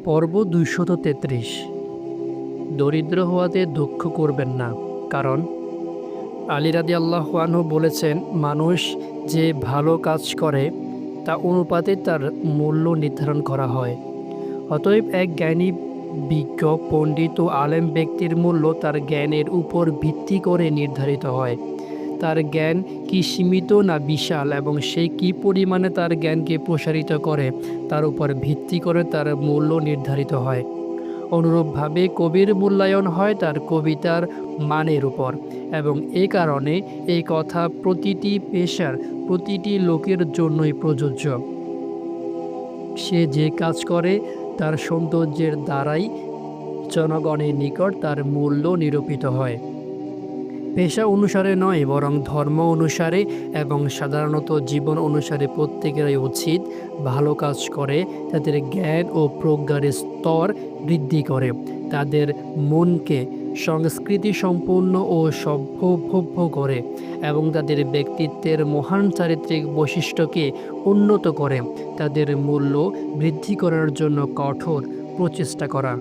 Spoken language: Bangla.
পর্ব ২৩৩। দরিদ্র হওয়াতে দুঃখ করবেন না। কারণ আলী রাদিয়াল্লাহু আনহু বলেছেন, মানুষ যে ভালো কাজ করে তা অনুপাতে তার মূল্য নির্ধারণ করা হয়। অতএব এক জ্ঞানী, বিজ্ঞ, পণ্ডিত ও আলেম ব্যক্তির মূল্য তার জ্ঞানের উপর ভিত্তি করে নির্ধারিত হয়। তার জ্ঞান কি সীমিত না বিশাল এবং সে কি পরিমাণে তার জ্ঞানকে প্রসারিত করে তার উপর ভিত্তি করে তার মূল্য নির্ধারিত হয়। অনুরূপভাবে কবির মূল্যায়ন হয় তার কবিতার মানের উপর, এবং এ কারণে এই কথা প্রতিটি পেশার প্রতিটি লোকের জন্যই প্রযোজ্য। সে যে কাজ করে তার সৌন্দর্যের দ্বারাই জনগণের নিকট তার মূল্য নিরূপিত হয়। পেশা অনুসারে নয়, বরং ধর্ম অনুসারে এবং সাধারণত জীবন অনুসারে প্রত্যেকেরই উচিত ভালো কাজ করে তাদের জ্ঞান ও প্রজ্ঞার স্তর বৃদ্ধি করে, তাদের মনকে সংস্কৃতি সম্পন্ন ও সভ্যভব্য করে এবং তাদের ব্যক্তিত্বের মহান চারিত্রিক বৈশিষ্ট্যকে উন্নত করে, তাদের মূল্য বৃদ্ধি করার জন্য কঠোর প্রচেষ্টা করা।